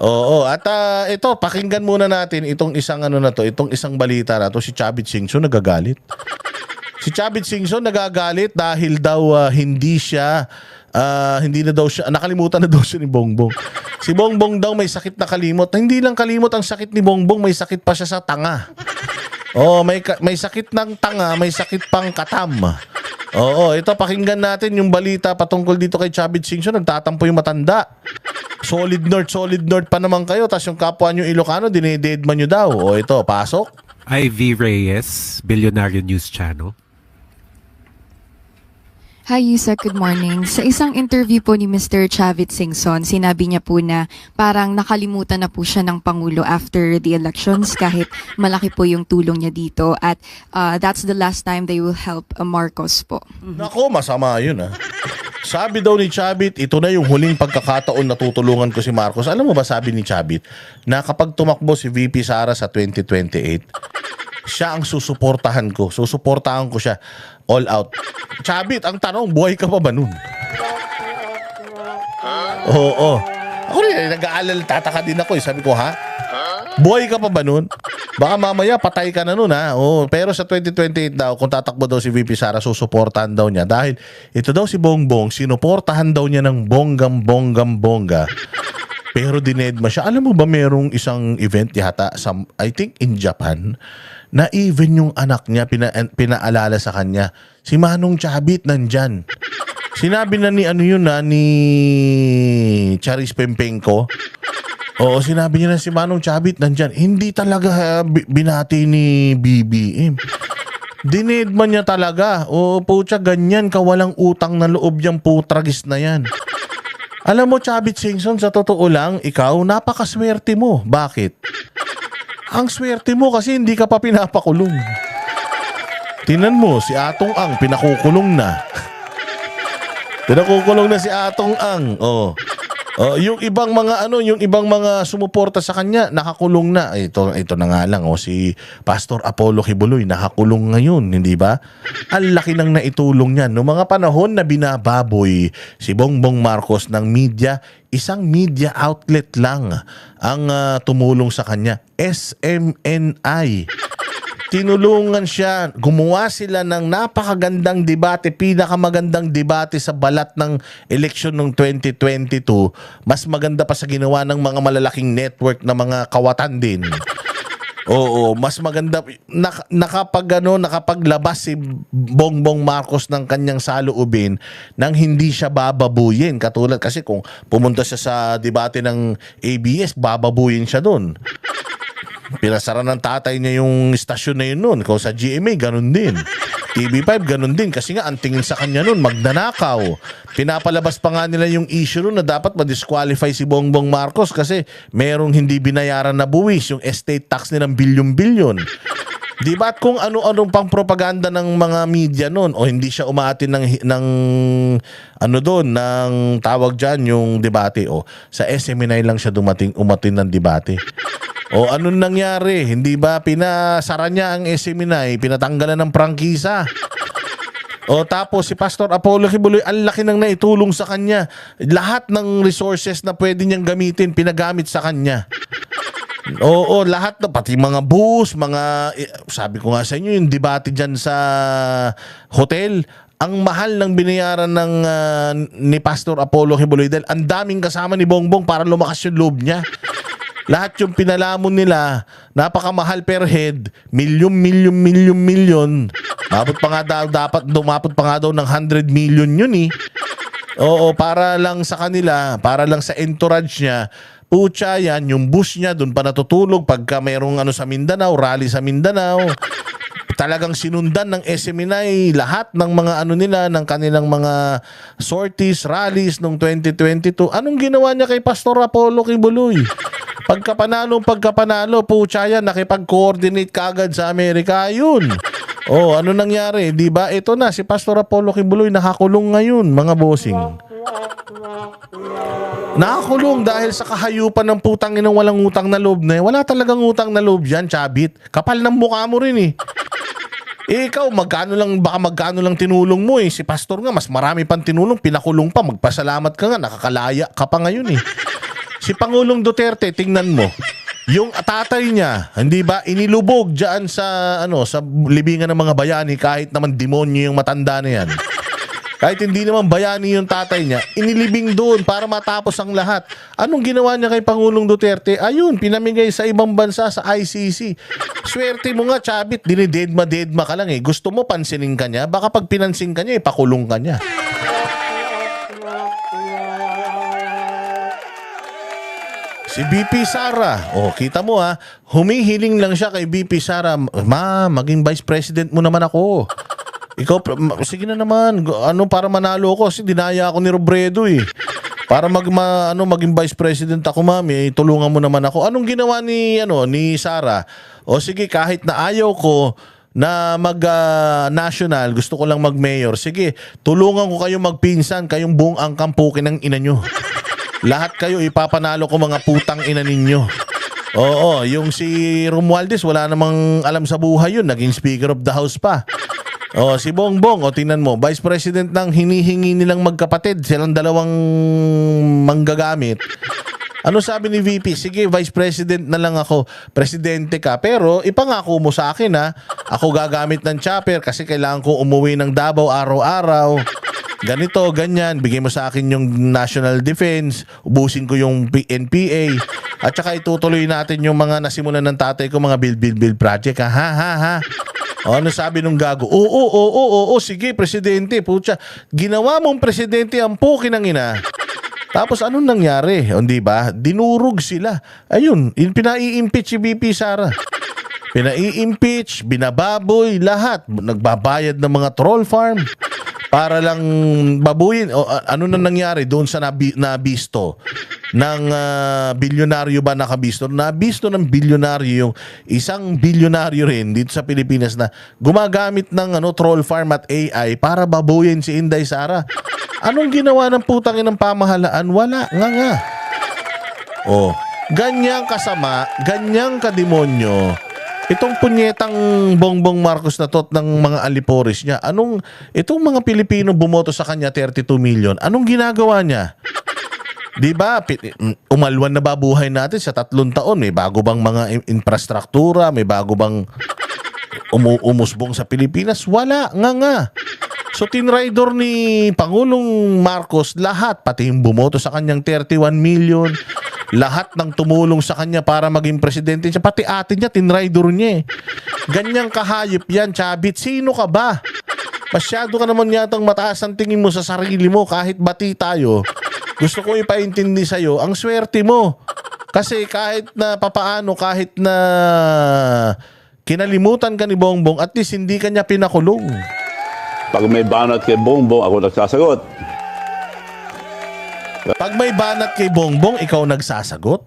Oo, at ito, pakinggan muna natin itong isang ano na to, itong isang balita na to, si Chavit Singson nagagalit. Si Chavit Singson nagagalit dahil daw hindi na daw siya, nakalimutan na daw siya ni Bongbong. Si Bongbong daw may sakit na kalimot. Hindi lang kalimot ang sakit ni Bongbong, may sakit pa siya sa tanga. Oo, may sakit ng tanga, may sakit pang katam. Oo, ito pakinggan natin yung balita patungkol dito kay Chavit Singson. Nagtatampo yung matanda. Solid North pa naman kayo. Tapos yung kapwa nyo Ilocano, dinededman nyo daw. O ito, pasok. Ivy Reyes, Billionaire News Channel. Hi, Yusek. Good morning. Sa isang interview po ni Mr. Chavit Singson, sinabi niya po na parang nakalimutan na po siya ng Pangulo after the elections kahit malaki po yung tulong niya dito at that's the last time they will help Marcos po. Nako, masama yun Sabi daw ni Chavit, ito na yung huling pagkakataon na tutulungan ko si Marcos. Alam mo ba sabi ni Chavit na kapag tumakbo si VP Sara sa 2028, siya ang susuportahan ko. Susuportahan ko siya all out. Chavit, ang tanong, buhay ka pa ba nun? Oo. Ako rin, nag-aalala, tataka din ako. Sabi ko, ha? Buhay ka pa ba nun? Baka mamaya patay ka na nun, ha? Oo, pero sa 2028 daw, kung tatakbo daw si VP Sara, susuportahan daw niya. Dahil ito daw si Bongbong, sinuportahan daw niya ng bongga. Pero dinedma siya. Alam mo ba merong isang event yata sa, I think in Japan, na even yung anak niya pinaalala sa kanya. Si Manong Chavit nandyan. Sinabi na ni ni Charis Pempenko. Oo, sinabi niya na si Manong Chavit nandyan. Hindi talaga binati ni BBM. Dinedma niya talaga. O putya, ganyan kawalang utang na loob yung putragis na yan. Alam mo, Chavit Singson, sa totoo lang, ikaw, napakaswerte mo. Bakit? Ang swerte mo kasi hindi ka pa pinapakulong. Tinan mo, si Atong Ang, pinakukulong na. Pinakukulong na si Atong Ang. Oh. Yung ibang mga sumuporta sa kanya, nakakulong na. Ito na nga lang, si Pastor Apollo Kibuloy, nakakulong ngayon, hindi ba? Ang laki nang naitulong niyan. Noong mga panahon na binababoy si Bongbong Marcos ng media, isang media outlet lang ang tumulong sa kanya, SMNI. Tinulungan siya, gumawa sila ng napakagandang debate, pinakamagandang debate sa balat ng eleksyon ng 2022. Mas maganda pa sa ginawa ng mga malalaking network na mga kawatan din. Oo, mas maganda nakapaglabas si Bongbong Marcos ng kanyang saloobin nang hindi siya bababuyin. Katulad kasi kung pumunta siya sa debate ng ABS, bababuyin siya doon. Pinasara ng tatay niya yung istasyon na yun noon. Kung sa GMA, ganun din. TV5, ganun din. Kasi nga, ang tingin sa kanya noon, magnanakaw. Pinapalabas pa nga nila yung issue noon na dapat ma-disqualify si Bongbong Marcos kasi merong hindi binayaran na buwis, yung estate tax nilang bilyon-bilyon. Di ba? At kung ano-anong pang propaganda ng mga media noon o hindi siya umaatin ng tawag dyan, yung debate. O, sa SMNI lang siya umatin ng debate. O anong nangyari? Hindi ba pinasara niya ang SMNI, pinatanggalan ng prangkisa? O tapos si Pastor Apollo Kibuloy, ang laki nang naitulong sa kanya. Lahat ng resources na pwede niyang gamitin, pinagamit sa kanya. Oo, lahat na, pati mga bus, sabi ko nga sa inyo, yung debate dyan sa hotel, ang mahal ng binayaran ni Pastor Apollo Kibuloy dahil ang daming kasama ni Bongbong para lumakas yung loob niya. Lahat yung pinalamon nila, napakamahal per head, milyon. Mabot pa nga dumapot pa nga daw ng 100 million yun eh. Oo, para lang sa kanila, para lang sa entourage niya. Pucha yan, yung bus niya, doon pa natutulog pagka mayroong sa Mindanao, rally sa Mindanao. Talagang sinundan ng SMNI lahat ng mga nila, ng kanilang mga sorties, rallies noong 2022. Anong ginawa niya kay Pastor Apollo Kibuloy? Pagkapanalo, pucha yan, nakipag-coordinate kaagad sa Amerika, yun. Oh, ano nangyari? Di ba? Ito na, si Pastor Apollo Kibuloy nakakulong ngayon, mga bossing. Nakakulong dahil sa kahayupan ng putang inang walang utang na loob na. Wala talagang utang na loob yan, Chavit. Kapal ng mukha mo rin eh. Ikaw, magkano lang tinulong mo eh. Si Pastor nga, mas marami pang tinulong, pinakulong pa. Magpasalamat ka nga, nakakalaya ka pa ngayon eh. Si Pangulong Duterte, tingnan mo. Yung tatay niya, hindi ba, inilubog diyan sa sa libingan ng mga bayani kahit naman demonyo yung matanda na yan. Kahit hindi naman bayani yung tatay niya, inilibing doon para matapos ang lahat. Anong ginawa niya kay Pangulong Duterte? Ayun, pinamigay sa ibang bansa sa ICC. Swerte mo nga, Chavit, dinidedma-dedma ka lang eh. Gusto mo pansinin ka niya? Baka pag pinansin ka niya, ipakulong ka niya. Si BP Sara, kita mo humihiling lang siya kay BP Sara, ma, maging vice president mo naman ako. Ikaw, sige na naman, para manalo ko, kasi dinaya ako ni Robredo eh. Para maging vice president ako, mami, tulungan mo naman ako. Anong ginawa ni Sara? O sige, kahit na ayaw ko na national, gusto ko lang mag-mayor. Sige, tulungan ko kayo magpinsan, kayong buong angkampukin ng ina nyo. Lahat kayo ipapanalo ko mga putang ina ninyo. Oo, yung si Romualdez, wala namang alam sa buhay yun. Naging Speaker of the House pa. Si Bongbong, tingnan mo, Vice President ng hinihingi nilang magkapatid, silang dalawang manggagamit. Ano sabi ni VP? Sige, Vice President na lang ako. Presidente ka. Pero ipangako mo sa akin ako gagamit ng chopper kasi kailangan ko umuwi ng Davao araw-araw. Ganito, ganyan. Bigay mo sa akin yung National Defense. Ubusin ko yung NPA. At saka itutuloy natin yung mga nasimulan ng tatay ko, mga build project. Ha? Ano sabi nung gago? Oo, sige, presidente. Pucha, ginawa mong presidente ang puki ng ina. Tapos anong nangyari? Di ba? Dinurog sila. Ayun, pinai-impeach si BP Sara. Pinai-impeach, binababoy, lahat. Nagbabayad ng mga troll farm para lang babuyin. Ano na nangyari doon sa nabisto ng bilyonaryo ba nakabisto? Nabisto ng bilyonaryo yung isang bilyonaryo rin dito sa Pilipinas na gumagamit ng troll farm at AI para babuyin si Inday Sara. Anong ginawa ng putang inang pamahalaan? Wala nga. Ganyang kasama, ganyang kademonyo. Itong punyetang Bongbong Marcos na tot ng mga aliporis niya, itong mga Pilipino bumoto sa kanya 32 million, anong ginagawa niya? Di ba? Umalwan na ba buhay natin sa 3 taon? May bago bang mga infrastruktura? May bago bang umusbong sa Pilipinas? Wala nga. So tinraidor ni Pangulong Marcos lahat, pati yung bumoto sa kanyang 31 million, lahat ng tumulong sa kanya para maging presidente siya, pati atin niya, tinraidor niya eh. Ganyang kahayop yan, Chavit. Sino ka ba? Masyado ka naman yatang mataas ang tingin mo sa sarili mo kahit bati tayo. Gusto ko ipaintindi sa'yo, ang swerte mo. Kasi kahit na papaano, kahit na kinalimutan ka ni Bongbong, at least hindi ka niya pinakulong. Pag may banat kay Bongbong, ako nagsasagot. Pag may banat kay Bongbong, ikaw nagsasagot?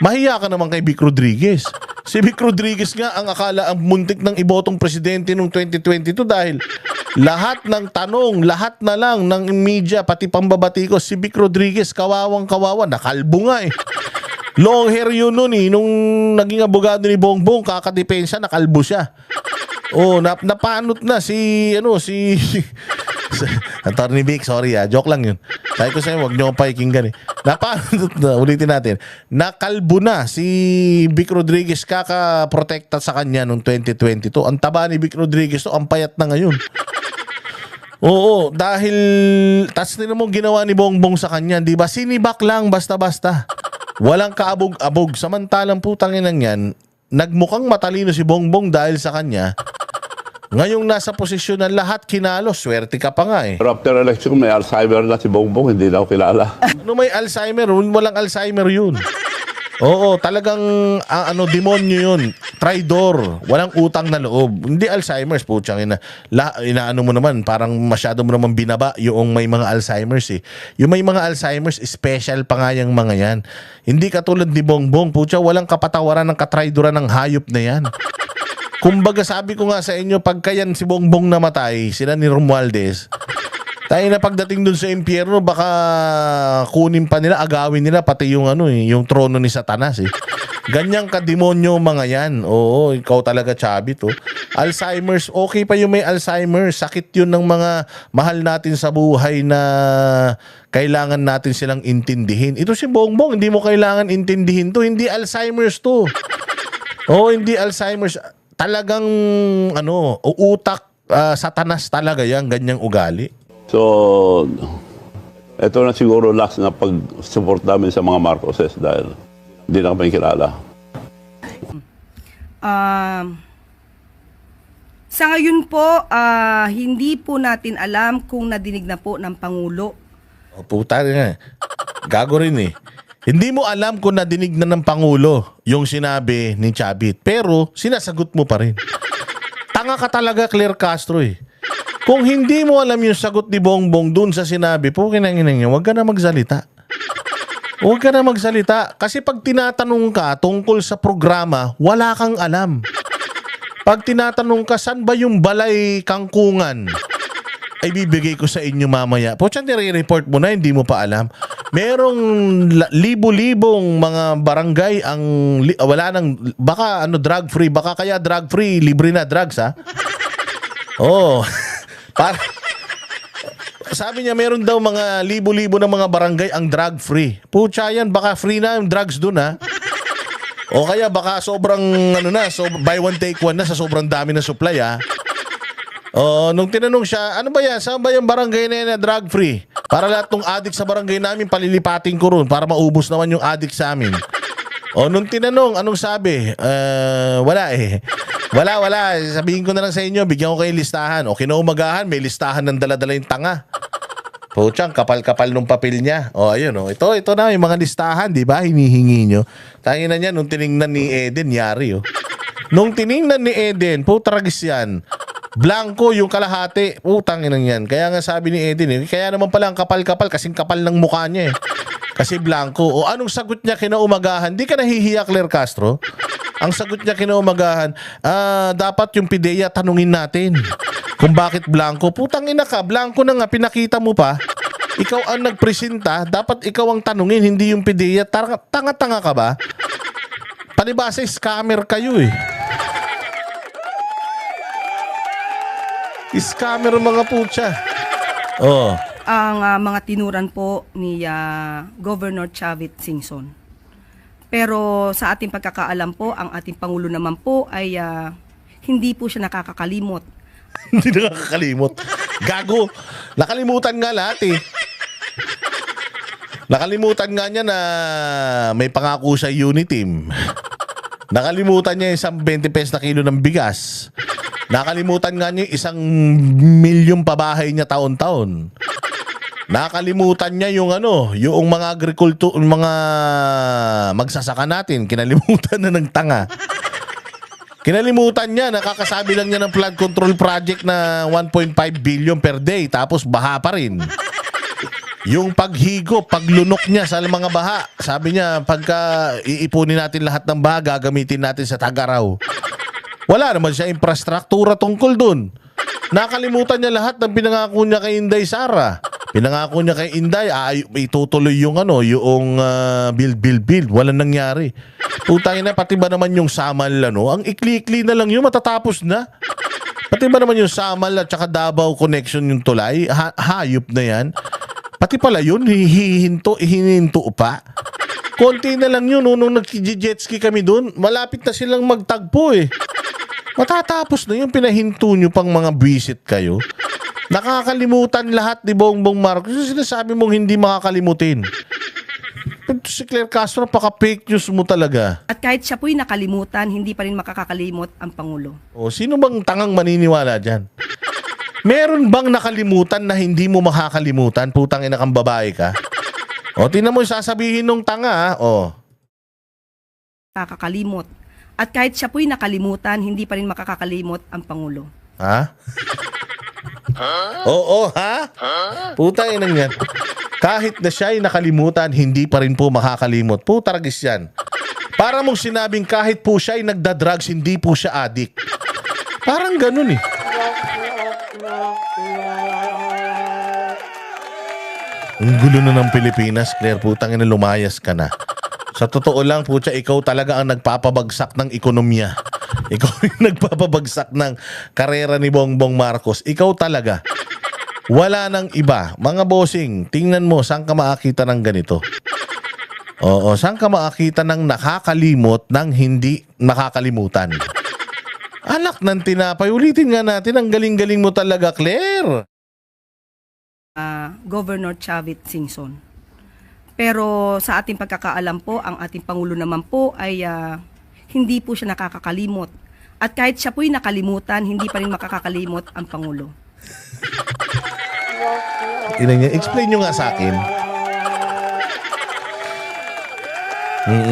Mahiya ka naman kay Vic Rodriguez. Si Vic Rodriguez nga ang akala ang muntik ng ibotong presidente noong 2022 dahil lahat ng tanong, lahat na lang ng media, pati pambabatikos, si Vic Rodriguez, kawawang-kawawa, nakalbo nga eh. Long hair yun nun eh. Nung naging abogado ni Bongbong, kakadepensa, nakalbo siya. Napanot na si Attorney Vic, sorry joke lang yun. Sabi ko sa'yo, huwag niyo pakikinggan eh. Napanot na, ulitin natin. Nakalbo na si Vic Rodriguez, kaka-protekta sa kanya noong 2022. Ang taba ni Vic Rodriguez, ang payat na ngayon. Dahil tas nila mo ginawa ni Bongbong sa kanya, di ba? Sinibak lang, basta-basta. Walang kaabog-abog. Samantalang putangin lang yan, nagmukhang matalino si Bongbong dahil sa kanya. Ngayong nasa posisyon na lahat kinalo, swerte ka pa nga eh. Pero after election, may Alzheimer na si Bongbong, hindi na ako kilala. May Alzheimer? Walang Alzheimer yun. Talagang demonyo yun. Traidor. Walang utang na loob. Hindi Alzheimer's, putsang ina. Inaano mo naman, parang masyado mo naman binaba yung may mga Alzheimer's eh. Yung may mga Alzheimer's, special pa nga yung mga yan. Hindi katulad ni Bongbong, putsa, walang kapatawaran ng katraidoran ng hayop na yan. Kumbaga sabi ko nga sa inyo, pagka yan si Bongbong namatay, sila ni Romualdez, tayo na pagdating dun sa impyerno, baka kunin pa nila, agawin nila pati yung yung trono ni Satanas eh. Ganyang kademonyo mga yan. Ikaw talaga, Chavit. Alzheimer's, okay pa yung may Alzheimer's. Sakit yun ng mga mahal natin sa buhay na kailangan natin silang intindihin. Ito si Bongbong, hindi mo kailangan intindihin to. Hindi Alzheimer's to. Hindi Alzheimer's. Talagang utak, satanas talaga yan, ganyang ugali. So, ito na siguro last na pag-support namin sa mga Marcoses dahil hindi na kami kilala. Sa ngayon po, hindi po natin alam kung nadinig na po ng Pangulo. Puta nga. Gago rin eh. Hindi mo alam kung nadinig na ng Pangulo yung sinabi ni Chavit. Pero sinasagot mo pa rin. Tanga ka talaga, Claire Castro eh. Kung hindi mo alam yung sagot ni Bongbong dun sa sinabi, kinanginang niya, huwag ka na magsalita. Huwag ka na magsalita. Kasi pag tinatanong ka tungkol sa programa, wala kang alam. Pag tinatanong ka, saan ba yung balay kangkungan? Ay bibigay ko sa inyo mamaya. Pucha, nire-report mo na, hindi mo pa alam. Merong libo-libong mga barangay ang wala nang, baka drug-free, baka kaya drug-free, libre na drugs ha? Para, sabi niya meron daw mga libo-libo ng mga barangay ang drug-free. Pucha yan, baka free na yung drugs dun ha? O kaya baka sobrang buy one take one na sa sobrang dami ng supply ha. Nung tinanong siya, ano ba yan? Saan ba yung barangay na yan na drug free? Para lahat ng addict sa barangay namin palilipatin ko ron para maubos naman yung addict sa amin. Nung tinanong, anong sabi? Wala eh. Wala. Sabihin ko na lang sa inyo, bigyan ko kayo listahan. O kinaumagahan, may listahan ng dala-dala yung tanga. Puchang, kapal-kapal nung papel niya. Ayun Ito na yung mga listahan, di ba? Hinihingi nyo. Tangina niya, nung tiningnan ni Eden, yari Nung tiningnan ni Eden, putragis yan. Blanco yung kalahati. Putang ina yan. Kaya nga sabi ni Eden, kaya naman pala ang kapal-kapal, kasing kapal ng mukha niya Kasi blanco. Anong sagot niya kinaumagahan? Di ka nahihiya, Claire Castro? Ang sagot niya kinaumagahan, dapat yung PIDEA tanungin natin. Kung bakit blanco? Putang ina ka, blanco na nga, pinakita mo pa. Ikaw ang nagpresenta, dapat ikaw ang tanungin, hindi yung PIDEA. Tanga-tanga ka ba? Palibasa, scammer kayo Scammer mga putya. Ang mga tinuran po ni Governor Chavit Singson. Pero sa ating pagkakaalam po, ang ating Pangulo naman po ay hindi po siya nakakakalimot. Hindi nakakalimot. Gago. Nakalimutan nga lahat Nakalimutan nga niya na may pangako sa Uniteam. Nakalimutan niya yung 20 pesos na kilo ng bigas. Nakalimutan nga niya yung 1 milyong pabahay niya taon-taon. Nakalimutan niya yung yung mga mga magsasaka natin. Kinalimutan na ng tanga. Kinalimutan niya, nakakasabi lang niya ng flood control project na 1.5 billion per day tapos baha pa rin. Yung paghigo, paglunok niya sa mga baha, sabi niya pagka iipunin natin lahat ng baha, gagamitin natin sa Tagaraw. Wala naman siya infrastruktura tungkol dun. Nakalimutan niya lahat ng pinangako niya kay Inday Sara. Pinangako niya kay Inday, itutuloy yung build. Walang nangyari. Putangin na, pati ba naman yung Samal, ang ikli-ikli na lang yun, matatapos na. Pati ba naman yung Samal at saka Davao connection yung tulay, hayop na yan. Pati pala yun, hihinto pa. Konti na lang yun, nung nag-jetski kami dun, malapit na silang magtagpo Matatapos na yung pinahinto nyo pang mga visit kayo. Nakakalimutan lahat ni Bongbong Marcos. Sinasabi mong hindi makakalimutin. Si Claire Castro, paka-fake news mo talaga. At kahit siya po'y nakalimutan, hindi pa rin makakakalimot ang Pangulo. Sino bang tangang maniniwala dyan? Meron bang nakalimutan na hindi mo makakalimutan? Putang ina kang babae ka. Tingnan mo yung sasabihin nung tanga. Nakakalimot. At kahit siya po'y nakalimutan, hindi pa rin makakakalimot ang Pangulo. Ha? Oo, ha? Putang ina yan. Kahit na siya'y nakalimutan, hindi pa rin po makakalimot. Putaragis yan. Para mong sinabing kahit po siya'y nagda-drugs, hindi po siya addict. Parang ganun Ang gulo na ng Pilipinas, Claire. Putang ina, lumayas ka na. Sa totoo lang, putya, ikaw talaga ang nagpapabagsak ng ekonomiya. Ikaw yung nagpapabagsak ng karera ni Bongbong Marcos. Ikaw talaga. Wala nang iba. Mga bossing, tingnan mo, saan ka makakita ng ganito? Oo, saan ka makakita ng nakakalimot ng hindi makakalimutan? Anak ng tinapay, ulitin nga natin, ang galing-galing mo talaga, Claire. Governor Chavit Singson. Pero sa ating pagkakaalam po, ang ating Pangulo naman po ay hindi po siya nakakakalimot. At kahit siya po'y nakalimutan, hindi pa rin makakakalimot ang Pangulo. Ina niya, explain nyo nga sa akin.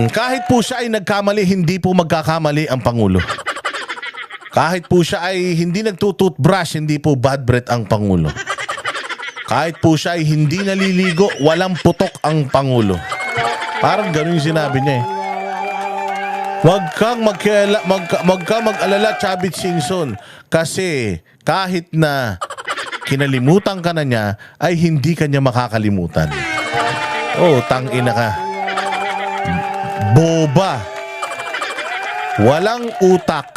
Kahit po siya ay nagkamali, hindi po magkakamali ang Pangulo. Kahit po siya ay hindi nagtututbrush, hindi po bad breath ang Pangulo. Kahit po siya ay hindi naliligo, walang putok ang Pangulo. Parang ganun yung sinabi niya eh. Huwag kang mag-alala, Chavit Singson. Kasi kahit na kinalimutan ka na niya, ay hindi ka niya makakalimutan. Oh, tangina ka. Boba. Walang utak.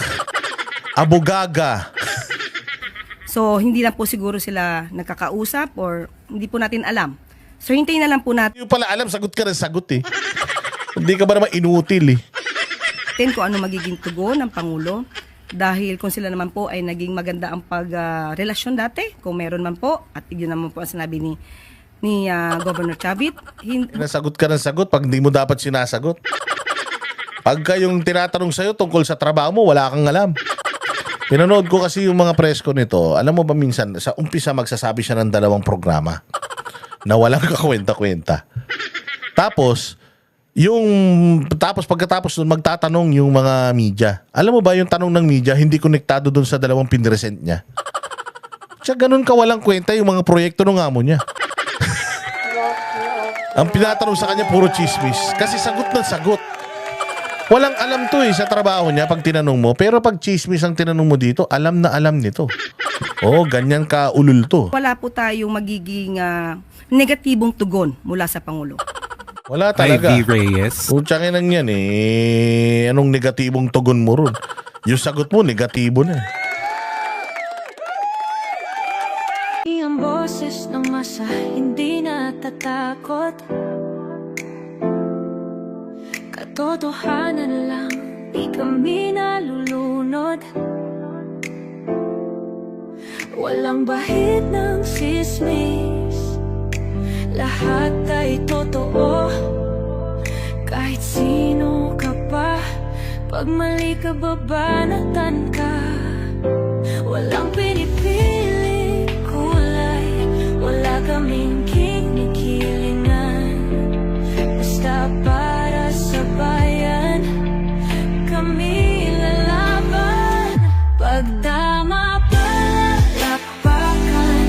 Abugaga. So, hindi lang po siguro sila nagkakausap or hindi po natin alam. So, hintayin na lang po natin Hindi mo pala alam, sagot ka ng sagot eh. Hindi ka ba naman inutil eh. kung ano magiging tugon ng Pangulo. Dahil kung sila naman po ay naging maganda ang pagrelasyon dati, kung meron man po, at yun naman po ang sinabi ni Governor Chavit. Nasagot ka ng sagot pag hindi mo dapat sinasagot. Pagka yung tinatanong sa'yo tungkol sa trabaho mo, wala kang alam. Pinanood ko kasi yung mga press ko nito. Alam mo ba minsan, sa umpisa magsasabi siya ng 2 programa na walang kakwenta-kwenta. Tapos pagkatapos nun, magtatanong yung mga media. Alam mo ba yung tanong ng media, hindi konektado dun sa 2 pinresent niya. Siya ganun ka walang kwenta yung mga proyekto ng amo niya. Ang pinatanong sa kanya, puro chismis. Kasi sagot na sagot. Walang alam to sa trabaho niya pag tinanong mo. Pero pag chismis ang tinanong mo dito, alam na alam nito. Oo, ganyan ka ulul to. Wala po tayong magiging negatibong tugon mula sa Pangulo. Wala talaga. Ivy Reyes. Putsangin lang yan eh. Anong negatibong tugon mo ron? Yung sagot mo, negatibo na. Ang boses ng masa hindi natatakot. Katotohanan lang, di kami nalulunod. Walang bahid ng sismis, lahat ay totoo. Kahit sino ka pa, pag mali ka babanatan ka. Walang pinipili kulay, wala kaming kinikilingan. Basta para sa bayan, kami lalaban. Pag tama palakpakan,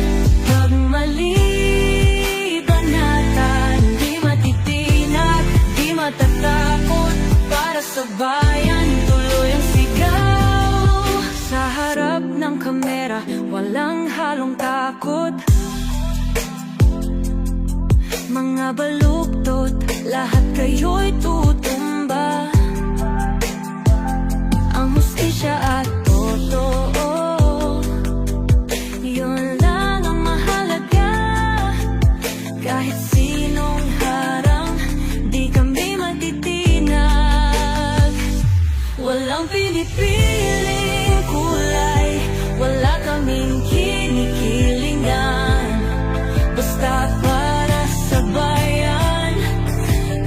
pag mali banatan. Di matitinag, di matatakot, para sa bayan tuloy ang sigaw. Sa harap ng kamera, walang halong takot. Mga baluktot, lahat kayo'y tutumba. Ang hustisya at totoo, yun lang ang mahalaga. Kahit sinong harang, di kami matitinag. Walang pinipiling kulay, wala kaming kinikilingan. Basta para sa bayan,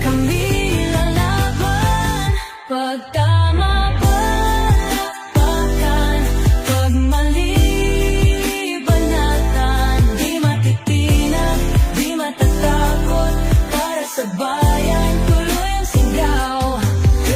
kami lalaban. Pag tama palakpakan, pag mali banatan. Di matitinag, di matatakot, para sa bayan tuloy ang sigaw.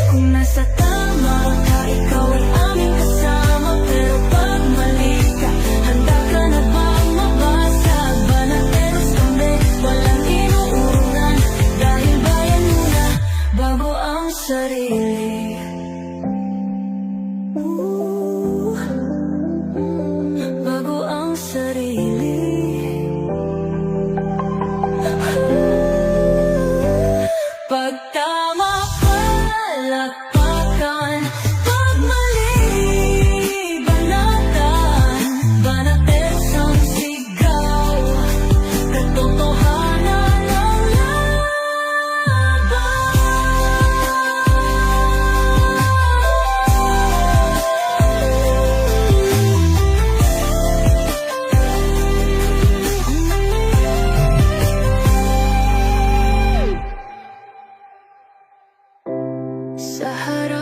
Kung nasa tama ka, ikaw ay aming kasama. Pero pag mali ka, handa ka na bang mabasag? Banateros kami, walang inuurungan. Dahil bayan muna, bago ang sarili. Bago ang sarili. Pag tama palakpakan, pag mali Sa harap